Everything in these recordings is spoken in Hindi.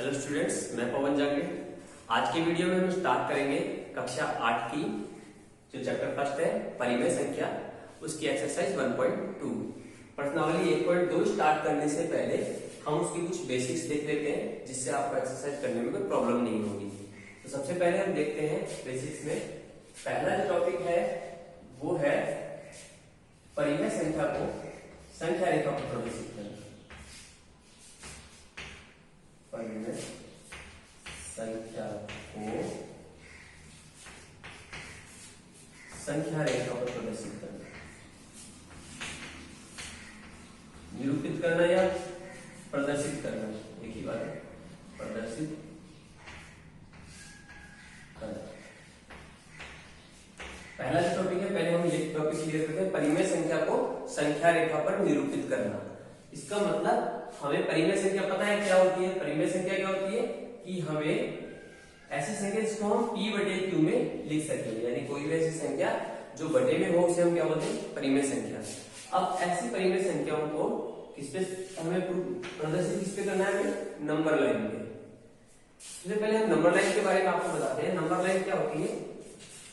हेलो स्टूडेंट्स, मैं पवन जागले। आज की वीडियो में हम स्टार्ट करेंगे कक्षा 8 की जो चैप्टर फर्स्ट है परिमेय संख्या, उसकी एक्सरसाइज 1.2। प्रश्नावली 1.2 स्टार्ट करने से पहले हम उसकी कुछ बेसिक्स देख लेते हैं जिससे आपको एक्सरसाइज करने में कोई प्रॉब्लम नहीं होगी। तो सबसे पहले हम देखते हैं बेसिक्स में पहला जो टॉपिक है वो है परिमेय संख्या को संख्या रेखा पर प्रदर्शित करना। परिमेय संख्या को संख्या रेखा पर प्रदर्शित करना, निरूपित करना या प्रदर्शित करना, एक ही बात है। प्रदर्शित करना पहला जो टॉपिक है, पहले हम ये टॉपिक क्लियर करते हैं। परिमेय संख्या को संख्या रेखा पर निरूपित करना, इसका मतलब हमें परिमेय संख्या पता है क्या होती है। परिमेय संख्या क्या होती है कि हमें ऐसी संख्या जिसको हम p बटे q में लिख सकें, यानी कोई भी ऐसी संख्या जो बटे में हो उसे हम क्या बोलते हैं, परिमेय संख्या। अब ऐसी परिमेय संख्याओं को किस पे हमें प्रदर्शित किस पे करना है, नंबर लाइन पे। सबसे पहले हम नंबर लाइन के बारे में आपको बताते हैं। नंबर लाइन क्या होती है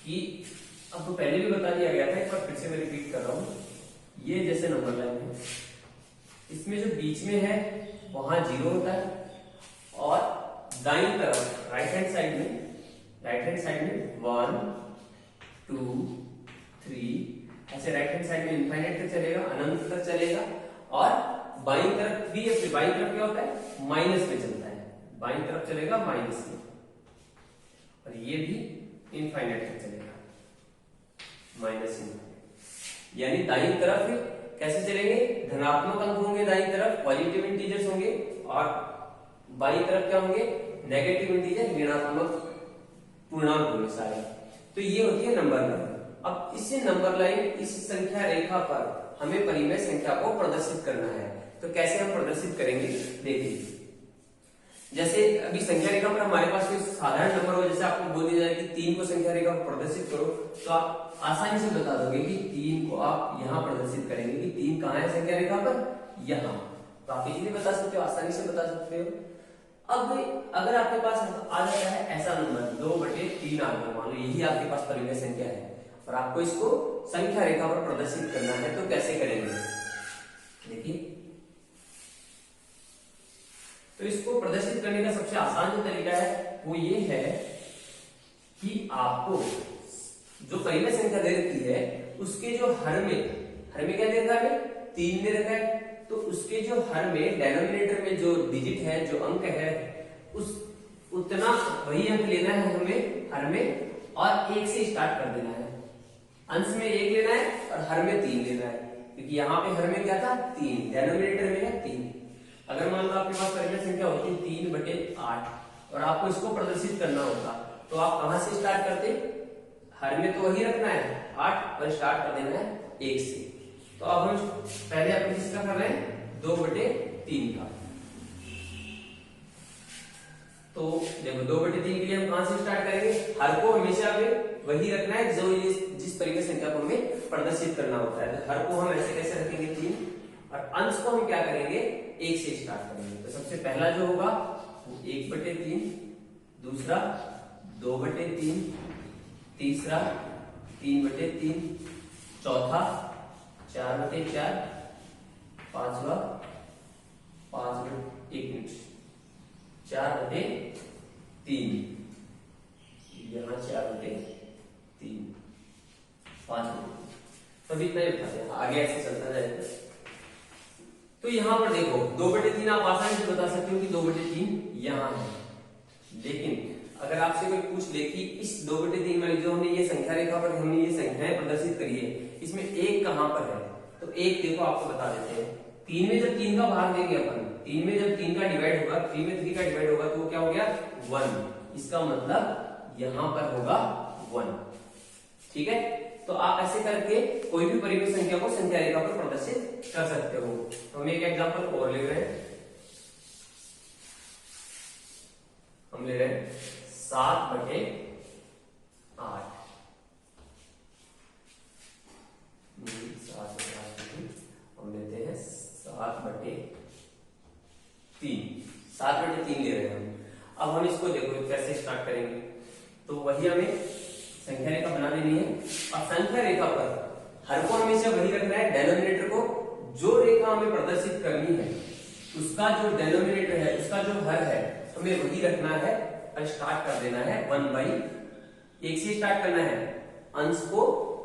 कि आपको पहले भी बता दिया गया था, एक बार फिर से मैं रिपीट कर रहा हूँ। ये जैसे नंबर लाइन है, इसमें जो बीच में है वहां 0 होता है और दाईं तरफ राइट हैंड साइड में 1 2 3 ऐसे राइट हैंड साइड में इनफाइनाइट तक चलेगा, अनंत तक चलेगा। और बाईं तरफ 3 या फिर बाईं तरफ क्या होता है, माइनस में चलता है, बाईं तरफ चलेगा माइनस में, और ये भी इनफाइनाइट तक चलेगा, माइनस इनफाइनाइट। यानी दाईं तरफ कैसे चलेंगे, धनात्मक अंक होंगे दाईं तरफ, पॉजिटिव इंटीजर्स होंगे, और बाईं तरफ क्या होंगे, नेगेटिव इंटीजर, ऋणात्मक पूर्णांक होंगे सारे। तो ये होती है नंबर लाइन। अब इसी नंबर लाइन, इस संख्या रेखा पर हमें परिमेय संख्या को प्रदर्शित करना है। तो कैसे हम प्रदर्शित करेंगे, देखिए। जैसे अभी संख्या रेखा पर हमारे पास कोई साधारण नंबर हो, जैसे आपको बोल दिया जाए कि 3 को संख्या रेखा पर प्रदर्शित करो, तो आप आसानी से बता दोगे कि 3 को आप यहां प्रदर्शित करेंगे कि 3 कहां है संख्या रेखा पर, यहां। तो आप इजीली बता सकते हो, आसानी से बता सकते हो। अब अगर आपके पास आ जाता है ऐसा नंबर 2/3 आ गया, मान लो यही आपके पास परिमेय संख्या है और आपको इसको संख्या रेखा पर प्रदर्शित करना है, तो कैसे करेंगे, देखिए। तो इसको प्रदर्शित करने का सबसे आसान जो तरीका है वो ये है कि आपको जो परिमेय संख्या दे रखी है उसके जो हर में क्या दे रखा है, 3 दे रखा है, तो उसके जो हर में डेनोमिनेटर में जो डिजिट है, जो अंक है, उस उतना वही अंक लेना है हमें हर में, और 1 से स्टार्ट कर देना है। अंश में 1 लेना है और हर में 3 लेना है, क्योंकि यहाँ पे हर में क्या था, 3, डेनोमिनेटर में है 3। अगर मान लो आपके पास परिमेय संख्या होती 3/8 और आपको इसको प्रदर्शित करना होता, तो आप कहां से स्टार्ट करते, हर में तो वही रखना है 8 और स्टार्ट कर देना है 1 से। तो अब हम पहले अपन किसका कर रहे हैं, 2/3 का। तो देखो 2/3 के लिए हम कहां से स्टार्ट करेंगे, हर को हमेशा हमें वही रखना है जो जिस परिमेय संख्या को हमें प्रदर्शित करना होता है। तो हर को हम ऐसे कैसे रखेंगे, 3, और अंश को हम क्या करेंगे, 1 से स्टार्ट करेंगे। तो सबसे पहला जो होगा वो 1/3, दूसरा 2/3, तीसरा 3/3, चौथा 4/4, पांचवा 4/3, यहाँ 4/3, 5। तब इतना ही उठाते हैं, आगे ऐसे चलता जाएगा। तो यहां पर देखो 2/3 आप आसानी से बता सकते हो कि 2/3 यहां है। लेकिन अगर आपसे कोई पूछ ले कि इस 2/3 वाली जो हमने ये संख्या रेखा पर हमने ये संख्याएं प्रदर्शित करी है, इसमें 1 कहां पर है, तो 1 देखो आपको बता देते हैं। 3 में जब 3 का भाग देंगे अपन, 3 में जब 3 का डिवाइड होगा, 3 में 3 का डिवाइड होगा, तो वो क्या हो गया, 1। इसका मतलब यहां पर होगा 1। ठीक है, तो आप ऐसे करके कोई भी परिमेय संख्या को संख्या रेखा पर प्रदर्शित कर सकते हो। तो हम एक एग्जांपल और ले रहे हैं, हम ले रहे हैं 7/8। हम लेते हैं 7/3 ले रहे हैं हम। अब हम इसको देखो कैसे स्टार्ट करेंगे। तो वही हमें संख्या रेखा बना देनी है। अब संख्या रेखा पर हर को हमेशा वही रखना है, डेनोमिनेटर को जो रेखा हमें प्रदर्शित करनी है उसका जो डेनोमिनेटर है, उसका जो हर है हमें वही रखना है और स्टार्ट कर देना है 1/1 से स्टार्ट करना है। अंश को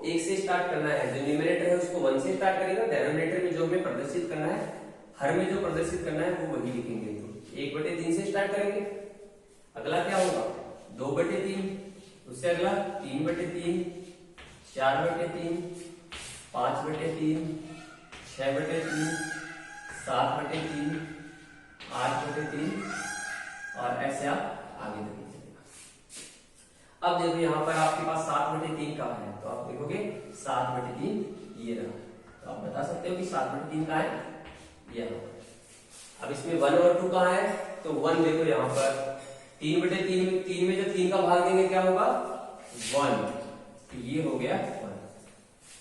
1 से स्टार्ट करना है, जो न्यूमरेटर है उसको 1 से स्टार्ट करेगा, डेनोमिनेटर में जो हमें प्रदर्शित करना है, हर में जो प्रदर्शिित करना है वो वही लिखेंगे। तो 1/3 से स्टार्ट करेंगे, अगला क्या होगा 2/3, उससे अगला 3/3, 4/3, 5/3, 6/3, 7/3, 8/3 और ऐसे आप आगे तक चलेगा। अब देखो यहाँ पर आपके पास 7/3 कहाँ है, तो आप देखोगे 7/3 ये रहा। तो आप बता सकते हो कि 7/3 कहाँ है, यहाँ। अब इसमें 1 और 2 कहाँ है, तो 1 देखो यहाँ पर 3/3 में जब 3 का भाग देंगे क्या होगा 1, तो ये हो गया 1।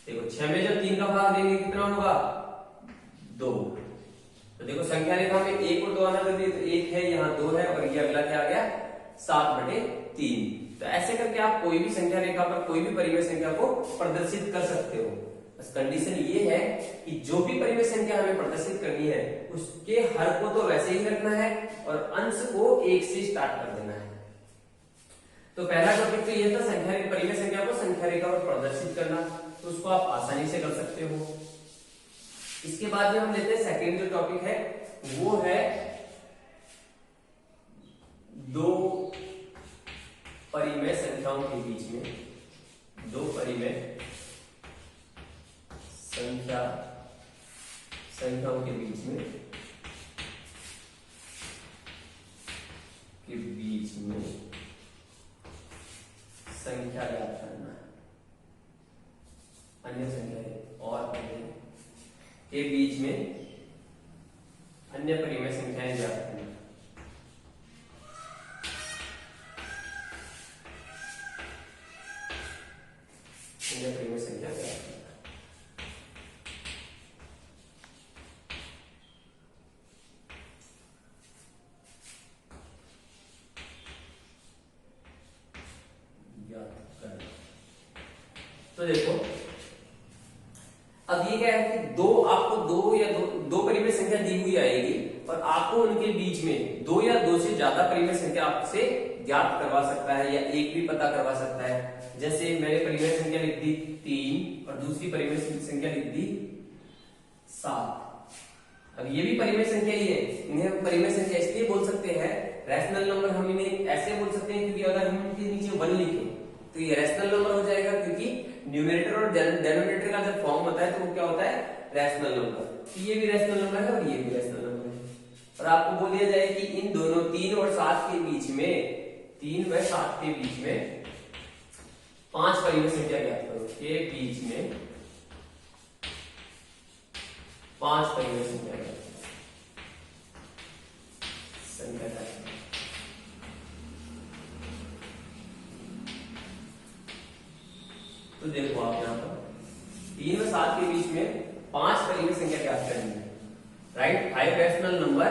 देखो 6 में जब 3 का भाग देंगे कितना होगा 2। तो देखो संख्या रेखा में 1 और 2 आना जरूरी है, तो 1 है यहाँ 2 है और ये अगला क्या आ गया 7/3। तो ऐसे करके आप कोई भी संख्या रेखा पर कोई भी परिमेय संख्या को प्रदर्शित कर सकते हो। बस कंडीशन ये है कि जो भी परिमेय संख्या हमें प्रदर्शित करनी है उसके हर को तो वैसे ही रखना है और अंश को 1 से स्टार्ट कर देना है। तो पहला टॉपिक तो ये था संख्या परिमेय संख्या को संख्या रेखा पर प्रदर्शित करना, तो उसको आप आसानी से कर सकते हो। इसके बाद में हम लेते हैं सेकेंड जो टॉपिक है वो है दो परिमेय संख्याओं के बीच में, दो परिमेय संख्याओं के बीच में संख्या ज्ञात करना, अन्य संख्या और के बीच में अन्य परिमेय संख्याएं ज्ञात करना। अन्य परिमेय संख्या ज्ञात करना। तो देखो अब ये क्या है कि आपको दो परिमेय संख्या दी हुई आएगी और आपको उनके बीच में 2 या 2 से ज्यादा परिमेय संख्या आपसे ज्ञात करवा सकता है या एक भी पता करवा सकता है। जैसे मैंने परिमेय संख्या लिख दी 3 और दूसरी परिमेय संख्या लिख दी 7। अब ये भी परिमेय संख्या ही है, इन्हें परिमेय संख्या इसलिए बोल सकते हैं रैशनल नंबर। हम इन्हें ऐसे बोल सकते हैं क्योंकि अगर हम इनके नीचे 1 लिखें तो ये रैशनल नंबर हो जाएगा, क्योंकि न्यूमरेटर और डेनोमिनेटर का जब फॉर्म होता है तो वो क्या होता है रैशनल नंबर। तो ये भी रैशनल नंबर है और ये भी रैशनल नंबर है। और आपको बोल दिया जाए कि इन दोनों 3 और 7 के बीच में 3 व 7 के बीच में 5 परिमेय संख्या ज्ञात करो, के बीच में 5 परिमेय संख्या ज्ञात करो। तो देखो आप यहाँ पर 3 और 7 के बीच में 5 परिमेय संख्या ज्ञात करनी है, right. 5 rational number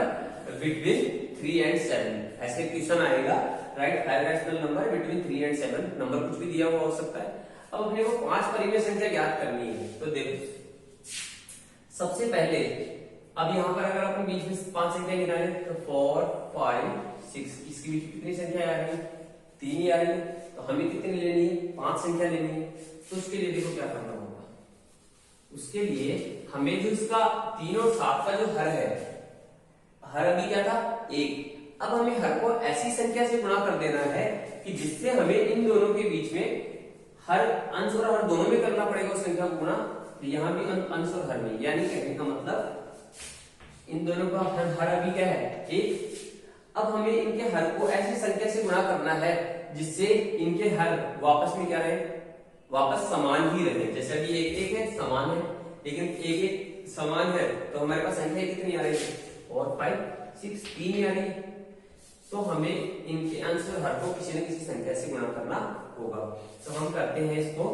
between 3 and 7, ऐसे क्वेश्चन आएगा, right. 5 rational number between 3 and 7, number कुछ भी दिया हुआ हो सकता है। अब अपने को 5 परिमेय संख्या ज्ञात करनी है। तो देखो सबसे पहले अब यहाँ पर अगर अपन बीच में 5 संख्या गिनाए तो 4, 5, 6, इसके बीच कितनी संख्या आ रही है 3 ही आ रही है। तो हमें कितनी लेनी है 5 संख्या लेनी है। तो उसके लिए देखो क्या करना होगा, उसके लिए हमें जो इसका 3 और 7 का जो हर है, हर अभी क्या था 1। अब हमें हर को ऐसी संख्या से गुणा कर देना है कि जिससे हमें इन दोनों के बीच में हर अंश और हर दोनों में करना पड़ेगा उस संख्या को गुणा। तो यहां भी अंश और हर में, यानी कहने का मतलब इन दोनों का हर अभी क्या है 1। अब हमें इनके हर को ऐसी संख्या से गुणा करना है जिससे इनके हर वापस में क्या रहे, वापस समान ही रहे। जैसे अभी 1 है समान है, लेकिन 1 समान है तो हमारे पास संख्या कितनी आ रही है 4, 5, 6, 3 ही आ रही है। तो हमें इनके अंश और हर को किसी न किसी संख्या से गुणा करना होगा। तो हम करते हैं इसको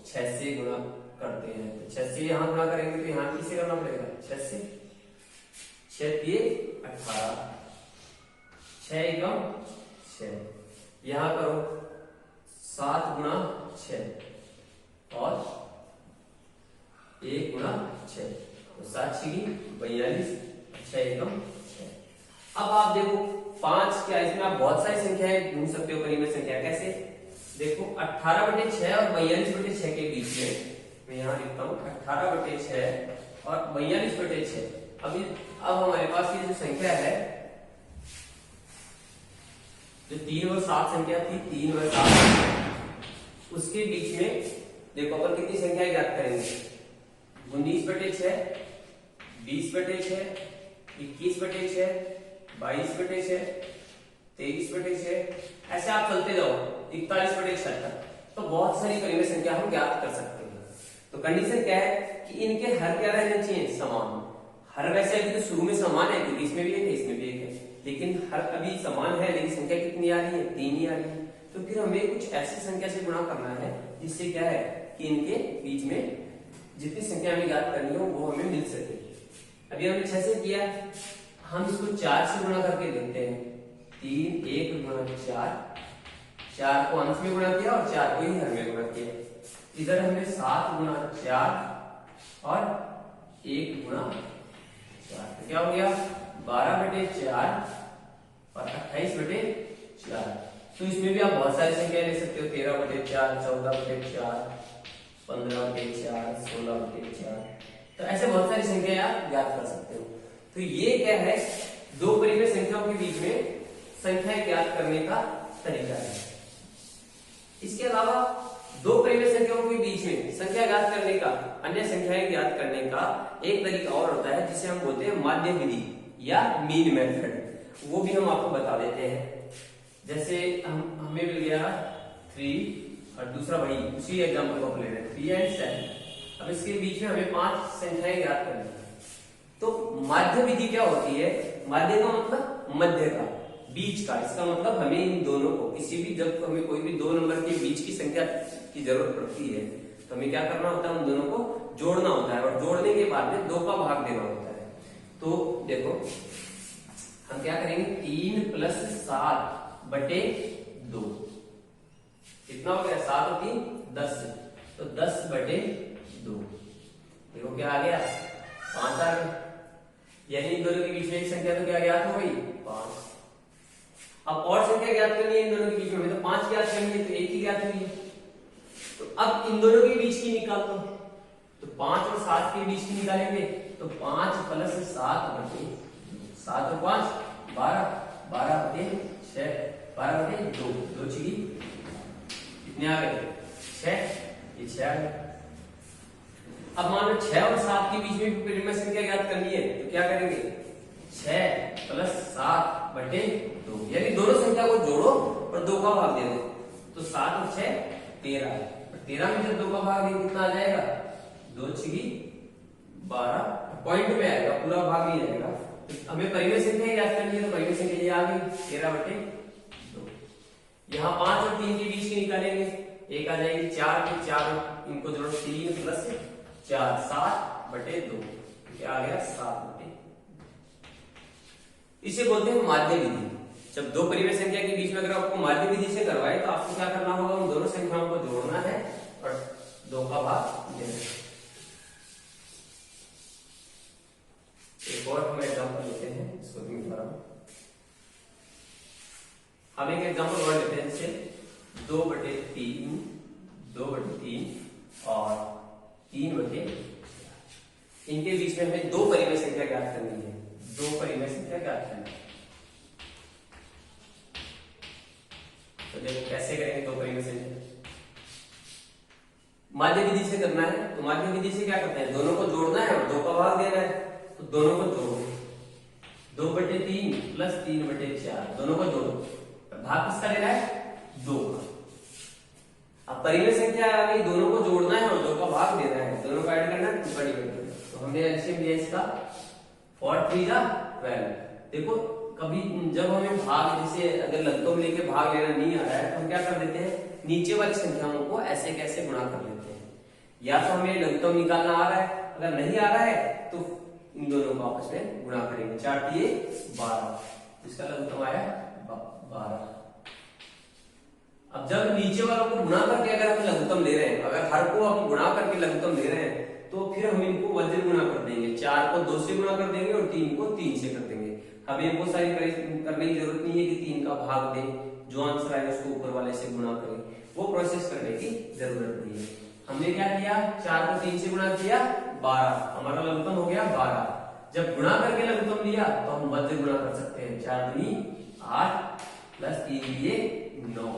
6 से गुणा करते हैं। तो 6 से यहां गुणा करेंगे तो यहां किससे करना पड़ेगा 6 से, 6 3 18, 6 एकम 6। यहां करो 7 गुणा 6 और 1 गुणा 6, तो 7 6 42, 6 एकम 6। अब आप देखो 5 क्या, इसमें आप बहुत सारी संख्याएं ढूंढ सकते हो परिमेय संख्या। कैसे? देखो 18/6 और 42/6 के बीच में मैं यहाँ लिखता हूँ 18/6 और 42/6। अब हमारे पास ये जो संख्या है, जो 3 और 7 संख्या थी, 3 और 7, उसके बीच में देखो अपन कितनी संख्याएं ज्ञात करेंगे? 19/6, 20/6, 21/6, 22/6, 23/6, ऐसे आप चलते जाओ 41/6 तक। तो बहुत सारी परिमेय संख्या हम ज्ञात कर सकते हैं। तो कंडीशन क्या है कि इनके हर क्या रहने चाहिए? समान। हर वैसे अभी तो शुरू में समान है, क्योंकि इसमें भी एक है, इसमें भी एक है, लेकिन हर अभी समान है, लेकिन संख्या कितनी आ रही है? 3 ही आ रही है। तो फिर हमें कुछ ऐसी संख्या से गुणा करना है जिससे क्या है कि इनके बीच में जितनी संख्या हमें ज्ञात करनी हो वो हमें मिल सके। अभी हमने 6 से किया, हम इसको 4 से गुणा करके देखते हैं। 3 1 गुणा 4, 4 को अंश में गुणा किया और 4 को ही हर में गुणा किया। इधर हमने 7 गुणा 4 और 1 गुणा 4, तो क्या हो गया? 12/4 और 28/4। तो इसमें भी आप बहुत सारी संख्या ले सकते हो। 13/4, 14/4, 15/4, 16/4, तो ऐसे बहुत सारी संख्या आप ज्ञात कर सकते हो। तो ये क्या है? दो परिमेय संख्याओं के बीच में संख्या ज्ञात करने का तरीका है। इसके अलावा दो परिमेय संख्याओं के बीच में संख्या ज्ञात करने का, अन्य संख्याएं ज्ञात करने का एक तरीका और होता है जिसे हम बोलते हैं माध्य विधि या मीन मेथड। वो भी हम आपको बता देते हैं। जैसे हमें मिल गया 3 और दूसरा वही उसी एग्जांपल को ले रहे हैं 3 और 7। अब इसके बीच में हमें 5 संख्याएं ज्ञात करनी है। तो माध्य विधि क्या होती है? माध्य का मतलब मध्य का, बीच का। इसका मतलब हमें इन दोनों को किसी भी, जब हमें कोई भी दो नंबर के बीच की संख्या की जरूरत पड़ती है तो हमें क्या करना होता है? उन दोनों को जोड़ना होता है और जोड़ने के बाद में 2 का भाग देना होता है। तो देखो हम क्या करेंगे? 3 + 7/2 कितना हो गया? 7 और 3 10, तो 10/2। देखो क्या आ गया? 5 आ गया। यानी इन दोनों के बीच में एक संख्या तो क्या ज्ञात हो गई? 5। अब और संख्या ज्ञात करनी है इन दोनों के बीच में, तो 5 ज्ञात करनी है, तो 1 ही ज्ञात हुई है। तो अब इन दोनों के बीच की निकाल लो, तो 5 और 7 के बीच की निकालेंगे, तो 5 + 7/7 और 5 12, 12/6, 12/2, 2 6 कितने आ गए? 6, ये 6 आ गए। अब मान लो 6 और 7 के बीच में परिमेय संख्या ज्ञात करनी है, तो क्या करेंगे? 6 + 7/2, यानी दोनों संख्या को जोड़ो और 2 का भाग दे दो, तो 7 और 6 13, 13 में जब 2 का भाग देंगे कितना आ जाएगा? 2 6 12, पॉइंट में आएगा, पूरा भाग नहीं आएगा। तो हमें परिमेय संख्या ज्ञात करनी है, तो परिमेय संख्या ये आ गई 13/2। यहाँ 5 और 3 के बीच की निकालेंगे, एक आ जाएगी 4 के 4, इनको जोड़ो 3 + 4 7/2, क्या आ गया? 7/2। इसे बोलते हैं माध्य विधि। जब दो परिमेय संख्या के बीच में अगर आपको माध्य विधि से करवाए तो आपको क्या करना होगा? उन दोनों संख्याओं को जोड़ना है और 2 का भाग देना है। एक और हम एग्जांपल लेते हैं, इसको भी मिटा रहा हूं। हम एक एग्जांपल और लेते हैं, जैसे 2/3, 2/3 और 3/4। इनके बीच में हमें दो परिमेय संख्या ज्ञात करनी है, दो परिमेय संख्या ज्ञात करनी है। तो देखो कैसे करेंगे दो परिमेय संख्या? माध्य विधि से करना है, तो माध्य विधि से क्या करते हैं? दोनों को जोड़ना है और 2 का भाग देना है, तो दोनों को जोड़ो। 2/3 + 3/4, दोनों को जोड़ो। भाग किसका लेना है? 2 का। अब परिमेय संख्या आ गई, दोनों को जोड़ना है और 2 का भाग देना है, दोनों का ऐड करना है, 2 का डिवाइड करना है। तो हमने एलसीएम लिया इसका 4 3 12। देखो कभी जब हमें भाग, जैसे अगर लब्धों में लेके भाग लेना नहीं आ रहा है, तो हम क्या कर देते हैं? नीचे वाली संख्याओं को ऐसे कैसे गुणा कर लेते हैं। या तो हमें लघुत्तम निकालना आ रहा है, अगर नहीं आ रहा है तो इन दोनों को आपस में गुणा करेंगे। 4 × 3 = 12, इसका लघुत्तम आया 12। अब जब नीचे वालों को गुणा करके अगर हम लघुत्तम ले रहे हैं, अगर हर को हम गुणा करके लघुत्तम ले रहे हैं, तो फिर हम इनको वज्र गुणा कर देंगे। 4 को 2 से गुणा कर देंगे और 3 को 3 से कर देंगे। हमें वो सारी करने की जरूरत नहीं है कि 3 का भाग दें, जो आंसर आए उसको ऊपर वाले से गुणा करें, वो प्रोसेस करने की जरूरत नहीं है। हमने क्या किया, 4 को 3 से गुणा किया, 12, हमारा लघुत्तम हो गया 12। जब गुणा करके लघुत्तम लिया तो हम वज्र गुणा कर सकते हैं। 4 दूनी 8 प्लस 3 दिए 9,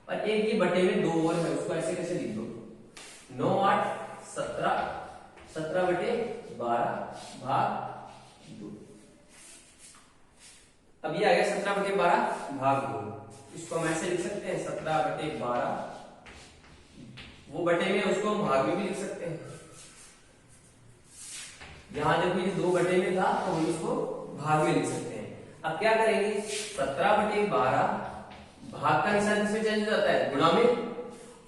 और एक ये बटे में 2 और है, उसको ऐसे कैसे लिख दो, 9 8 17, 17 बटे 12 भाग 2। अब ये आ गया 17 बटे 12 भाग 2। इसको हम ऐसे लिख सकते हैं 17 बटे 12, वो बटे में उसको हम भाग में भी लिख सकते हैं। यहां जब ये 2 बटे में था तो हम इसको भाग में लिख सकते हैं। अब क्या करेंगे, 17 बटे 12 भाग का निशान किसमें चेंज हो जाता है, गुणा में,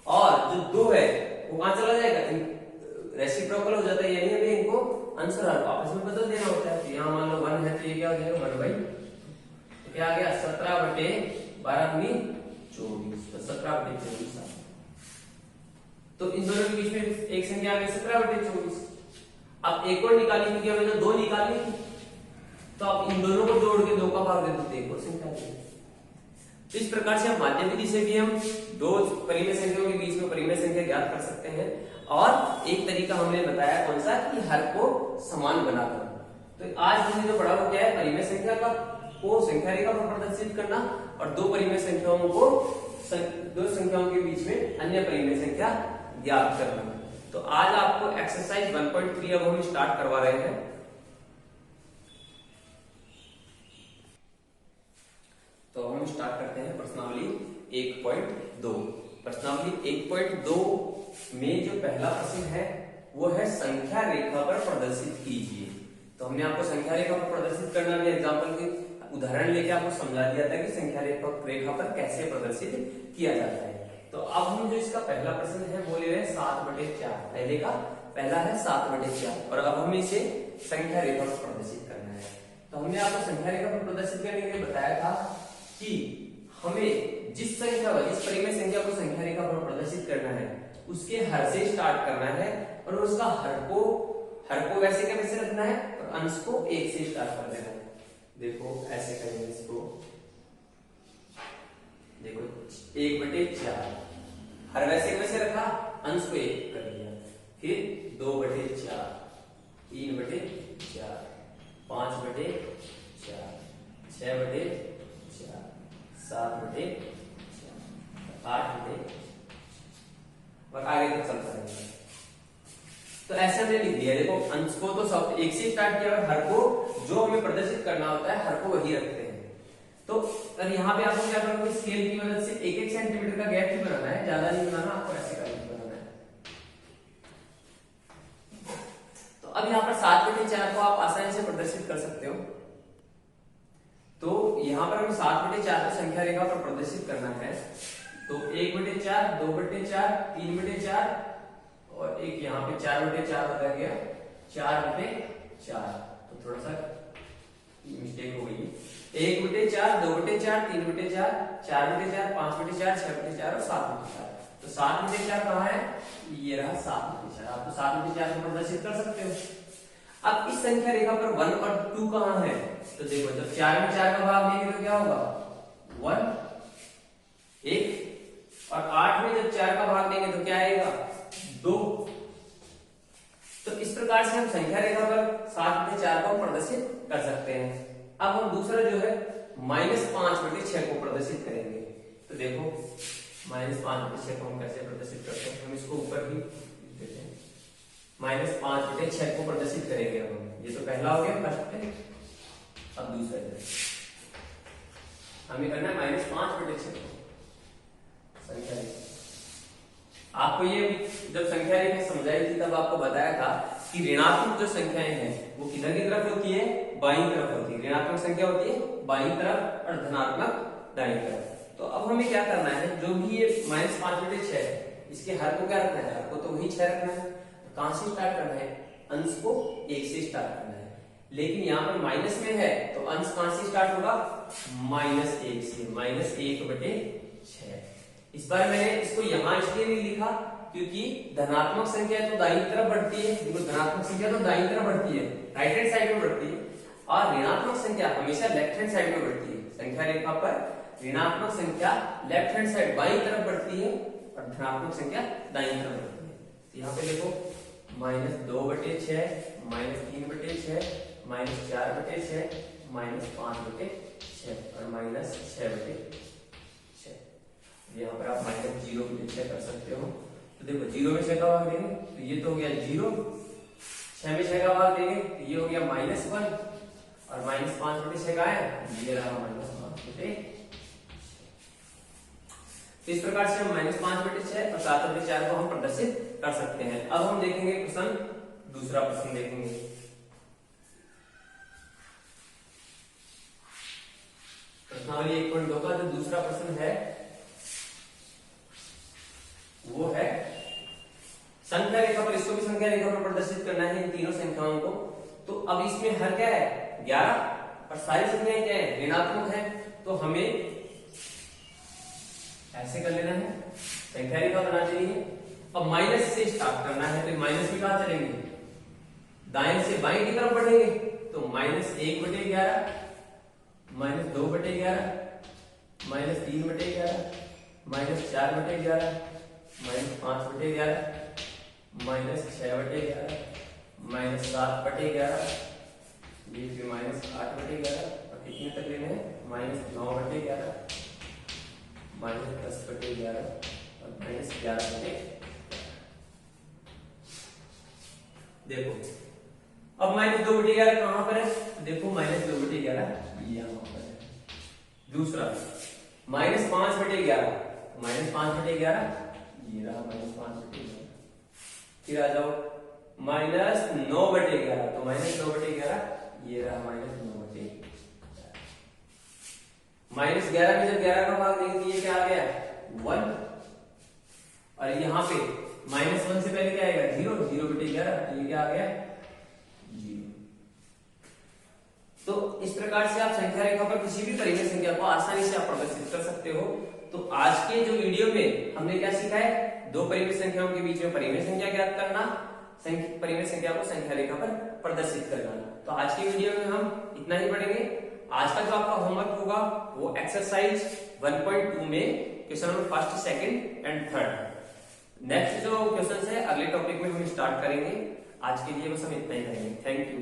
और जो 2 है वो कहां चला जाएगा, रेसिप्रोकल हो जाता है, यानी हमें इनको आंसर आपस में बदल देना होता है। तो यहाँ मान लो 1 है तो ये क्या हो जाएगा 1/, तो क्या आ गया 17 बटे 12 दूनी 24, तो 17 बटे 24। तो इन दोनों के बीच में एक संख्या आ गई 17 बटे 24। अब एक और निकाली, क्योंकि हमें तो 2 निकाली थी, तो अब इन दोनों को जोड़ के 2 का भाग दे दो तो एक और संख्या आ गई। तो इस प्रकार से हम माध्य विधि से भी हम 2 परिमेय संख्याओं के बीच में परिमेय संख्या ज्ञात कर सकते हैं। और एक तरीका हमने बताया कौन सा, कि हर को समान बनाकर। तो आज हमने जो पढ़ा वो क्या है, परिमेय संख्या को संख्या रेखा पर प्रदर्शित करना, और 2 परिमेय संख्याओं को 2 संख्याओं के बीच में अन्य परिमेय संख्या ज्ञात करना। तो आज आपको एक्सरसाइज 1.3 अब हम स्टार्ट करवा रहे हैं। तो हम स्टार्ट करते हैं प्रश्नावली 1.2। प्रश्नावली 1.2 में जो पहला प्रश्न है वो है संख्या रेखा पर प्रदर्शित कीजिए। तो हमने आपको संख्या रेखा पर प्रदर्शित करना भी एग्जांपल के उदाहरण लेके आपको समझा दिया था कि संख्या रेखा पर कैसे प्रदर्शित किया जाता है। तो अब हम जो इसका पहला प्रश्न है वो ले रहे हैं 7/4। पहले का पहला है 7/4, और अब हमें इसे संख्या रेखा पर प्रदर्शित करना है। तो हमने आपको संख्या रेखा पर प्रदर्शित करने के लिए बताया था कि हमें जिस परिमेय संख्या को संख्या रेखा पर प्रदर्शित करना है उसके हर से स्टार्ट करना है, और उसका हर को वैसे का वैसे रखना है, और अंश को 1 से स्टार्ट कर देना है। देखो ऐसे करेंगे इसको, देखो 1/4, हर वैसे वैसे रखा, अंश को 1 कर दिया, फिर 2/4, 3/4, 5/4, 6/4, 7/4, 8/4, और आगे तक चलता रहेगा। तो ऐसे हमने लिख दिया। देखो अंश को तो सब 1 से स्टार्ट किया, और हर को जो हमें प्रदर्शित करना होता है हर को वही रखते हैं। तो और यहाँ पे आपको क्या करना है, स्केल की मदद से 1-1 सेंटीमीटर का गैप ही बनाना है, ज्यादा नहीं बनाना, आपको ऐसे का बनाना है। तो अब यहाँ पर 7/4 को आप आसानी से प्रदर्शित कर सकते हो। तो यहाँ पर हमें 7/4 को संख्या रेखा पर प्रदर्शित करना है। तो 1/4, 2/4, 3/4, और एक यहाँ पे 4/4 होता गया, 4/4। तो थोड़ा सा मिस्टेक हो गई, 1/4, 2/4, 3/4, 4/4, 5/4, 6/4 और 7/4। तो 7/4 कहाँ है, ये रहा 7/4। आप तो 7/4 को प्रदर्शित कर सकते हो। अब इस संख्या रेखा पर 1 और 2 कहाँ है, तो देखो जब 4 में 4 का भाग देंगे तो क्या होगा 1, 1, और 8 में जब 4 का भाग देंगे तो क्या आएगा 2। तो इस प्रकार से हम संख्या रेखा पर 7/4 को प्रदर्शित कर सकते हैं। अब हम दूसरा जो है -5/6 को प्रदर्शित करेंगे। तो देखो -5/6 को हम कैसे प्रदर्शित करते हैं, हम इसको ऊपर भी देते हैं। -5/6 को प्रदर्शित करेंगे। अब हम ये तो पहला हो गया फर्स्ट पे, अब दूसरा हमें करना है -5/6 को संख्या रेखा। आपको ये जब संख्या रेखा समझाई थी तब आपको बताया था कि ऋणात्मक जो संख्याएं हैं वो किधर की तरफ होती है, बाईं तरफ होती है। ऋणात्मक संख्या होती है बाईं तरफ और धनात्मक दाईं तरफ। तो अब हमें क्या करना है, जो भी ये -5/6 है इसके हर को क्या रखना है, हर को तो वही 6 रखना है। कहां से स्टार्ट करना है, अंश को 1 से स्टार्ट करना है। लेकिन यहाँ पर माइनस में है तो अंश कहां से स्टार्ट होगा, -1 से, -1/6। इस बार मैंने इसको यहां इसलिए नहीं लिखा क्योंकि धनात्मक संख्या तो दाईं तरफ बढ़ती है, धनात्मक संख्या तो दाईं तरफ बढ़ती है, राइट हैंड साइड में बढ़ती है, और ऋणात्मक संख्या हमेशा लेफ्ट हैंड साइड में बढ़ती है। संख्या रेखा पर ऋणात्मक संख्या लेफ्ट हैंड साइड बाईं तरफ बढ़ती है और धनात्मक संख्या दाईं तरफ बढ़ती है। तो यहाँ पे देखो -2/6, -3/6, -4/6, -5/6 और -6/6। यहाँ पर आप -0/6 कर सकते हो। तो देखो 0 में 6 का भाग देंगे तो ये तो हो गया 0, 6 में 6 का भाग देंगे तो ये हो गया -1 और -5/6 का है, ये रहा -5/6। तो इस प्रकार से हम -5/6 और 7/4 को हम प्रदर्शित कर सकते हैं। अब हम देखेंगे दूसरा प्रश्न देखेंगे। प्रश्नावली 1.2 का जो दूसरा प्रश्न है वो है संख्या रेखा पर, इसको भी संख्या रेखा पर प्रदर्शित करना है इन तीनों संख्याओं को। तो अब इसमें हर क्या है 11 और सारी संख्याएं क्या है ऋणात्मक है, तो हमें ऐसे कर लेना है, संख्या रेखा बना देनी है। अब माइनस से स्टार्ट करना है, तो माइनस भी कहां चलेंगे, दाएं से बाएं की तरफ बढ़ेंगे, तो -1/11, -2/11, -3/11, -4/11, -5/11, -6/11, -7/11, ये फिर -8/11 और कितने तक लेने हैं -9/11, -10/11 और -11/11। देखो अब -2/11 कहां पर है, देखो -2/11 यहां पर है। दूसरा -5/11, -5/11 ये रहा -5/11। फिर आ जाओ -9/11, तो -9/11 ये रहा -9/11। -11 में जब 11 का भाग देंगे तो ये क्या आ गया 1, और यहाँ पे -1 से पहले क्या आएगा 0, 0/11, तो ये क्या आ गया 0। तो इस प्रकार से आप संख्या रेखा पर किसी भी परिमेय संख्या को आसानी से आप प्रदर्शित कर सकते हो। तो आज के जो वीडियो में हमने क्या सीखा है, दो परिमेय संख्याओं के बीच में परिमेय संख्या ज्ञात करना, परिमेय संख्या को संख्या रेखा पर प्रदर्शित करना। तो आज की वीडियो में हम इतना ही पढ़ेंगे। आज का जो आपका होमवर्क होगा वो एक्सरसाइज 1.2 में क्वेश्चन नंबर 1, 2 एंड 3। नेक्स्ट जो क्वेश्चन है अगले टॉपिक में हम स्टार्ट करेंगे। आज के लिए बस हम इतना ही करेंगे। Thank you.